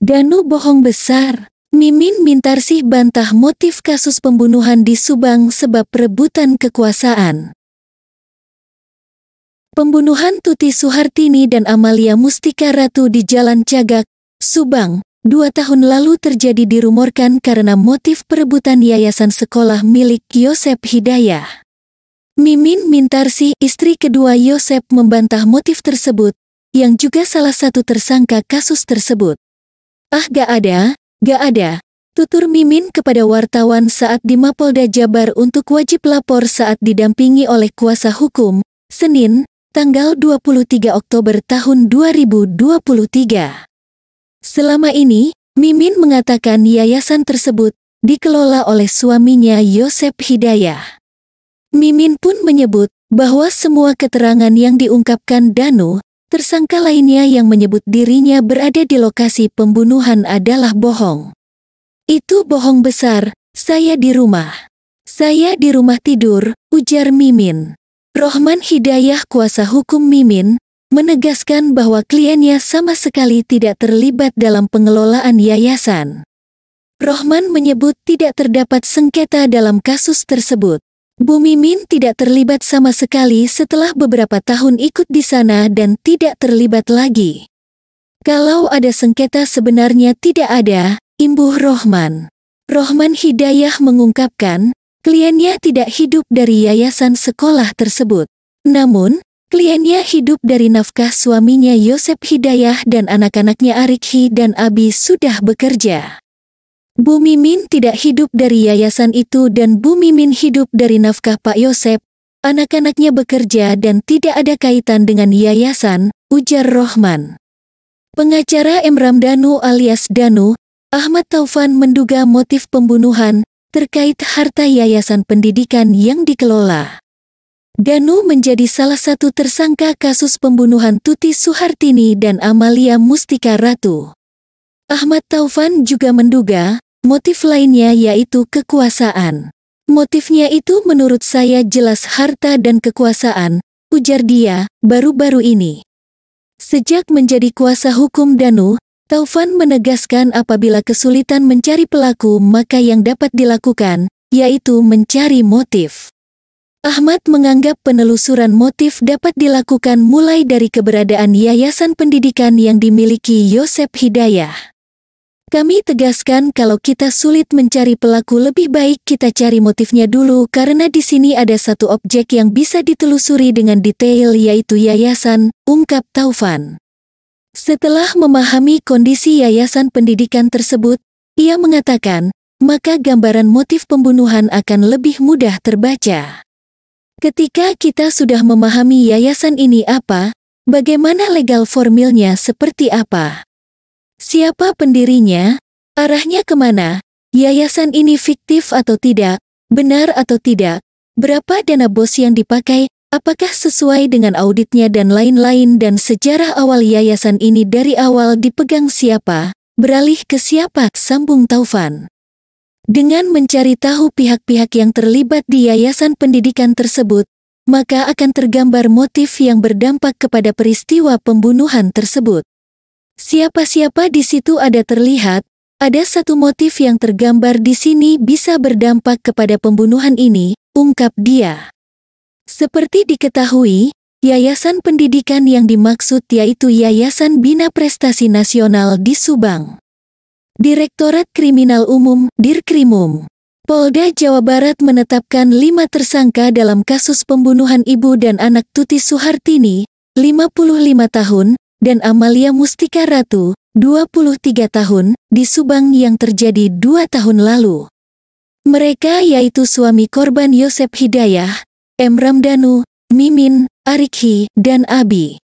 Danu bohong besar. Mimin Mintarsih bantah motif kasus pembunuhan di Subang sebab perebutan kekuasaan. Pembunuhan Tuti Suhartini dan Amalia Mustika Ratu di Jalan Cagak, Subang, 2 tahun lalu terjadi dirumorkan karena motif perebutan yayasan sekolah milik Yosep Hidayah. Mimin Mintarsih, istri kedua Yosep, membantah motif tersebut, yang juga salah satu tersangka kasus tersebut. Gak ada, tutur Mimin kepada wartawan saat di Mapolda Jabar untuk wajib lapor saat didampingi oleh kuasa hukum, Senin, tanggal 23 Oktober tahun 2023. Selama ini, Mimin mengatakan yayasan tersebut dikelola oleh suaminya Yosep Hidayah. Mimin pun menyebut bahwa semua keterangan yang diungkapkan Danu, tersangka lainnya yang menyebut dirinya berada di lokasi pembunuhan adalah bohong. Itu bohong besar, saya di rumah. Saya di rumah tidur, ujar Mimin. Rohman Hidayah, kuasa hukum Mimin, menegaskan bahwa kliennya sama sekali tidak terlibat dalam pengelolaan yayasan. Rohman menyebut tidak terdapat sengketa dalam kasus tersebut. Bu Mimin tidak terlibat sama sekali setelah beberapa tahun ikut di sana dan tidak terlibat lagi. Kalau ada sengketa sebenarnya tidak ada, imbuh Rohman. Rohman Hidayah mengungkapkan, kliennya tidak hidup dari yayasan sekolah tersebut. Namun, kliennya hidup dari nafkah suaminya Yosep Hidayah dan anak-anaknya Arikhi dan Abi sudah bekerja. Bu Mimin tidak hidup dari yayasan itu dan Bu Mimin hidup dari nafkah Pak Yosep, anak-anaknya bekerja dan tidak ada kaitan dengan yayasan, ujar Rohman. Pengacara Emram Danu alias Danu, Ahmad Taufan menduga motif pembunuhan terkait harta yayasan pendidikan yang dikelola. Danu menjadi salah satu tersangka kasus pembunuhan Tuti Suhartini dan Amalia Mustika Ratu. Ahmad Taufan juga menduga motif lainnya yaitu kekuasaan. Motifnya itu menurut saya jelas harta dan kekuasaan, ujar dia, baru-baru ini. Sejak menjadi kuasa hukum Danu, Taufan menegaskan apabila kesulitan mencari pelaku maka yang dapat dilakukan, yaitu mencari motif. Ahmad menganggap penelusuran motif dapat dilakukan mulai dari keberadaan yayasan pendidikan yang dimiliki Yosep Hidayah. Kami tegaskan kalau kita sulit mencari pelaku lebih baik kita cari motifnya dulu karena di sini ada satu objek yang bisa ditelusuri dengan detail yaitu yayasan, ungkap Taufan. Setelah memahami kondisi yayasan pendidikan tersebut, ia mengatakan, maka gambaran motif pembunuhan akan lebih mudah terbaca. Ketika kita sudah memahami yayasan ini apa, bagaimana legal formilnya seperti apa? Siapa pendirinya? Arahnya kemana? Yayasan ini fiktif atau tidak? Benar atau tidak? Berapa dana bos yang dipakai? Apakah sesuai dengan auditnya dan lain-lain dan sejarah awal yayasan ini dari awal dipegang siapa? Beralih ke siapa? Sambung Taufan. Dengan mencari tahu pihak-pihak yang terlibat di yayasan pendidikan tersebut, maka akan tergambar motif yang berdampak kepada peristiwa pembunuhan tersebut. Siapa-siapa di situ ada terlihat, ada satu motif yang tergambar di sini bisa berdampak kepada pembunuhan ini, ungkap dia. Seperti diketahui, yayasan pendidikan yang dimaksud yaitu Yayasan Bina Prestasi Nasional di Subang. Direktorat Kriminal Umum, Dirkrimum, Polda Jawa Barat menetapkan 5 tersangka dalam kasus pembunuhan ibu dan anak Tuti Suhartini, 55 tahun, dan Amalia Mustika Ratu, 23 tahun, di Subang yang terjadi 2 tahun lalu. Mereka yaitu suami korban Yosep Hidayah, Emram Danu, Mimin, Arikhi, dan Abi.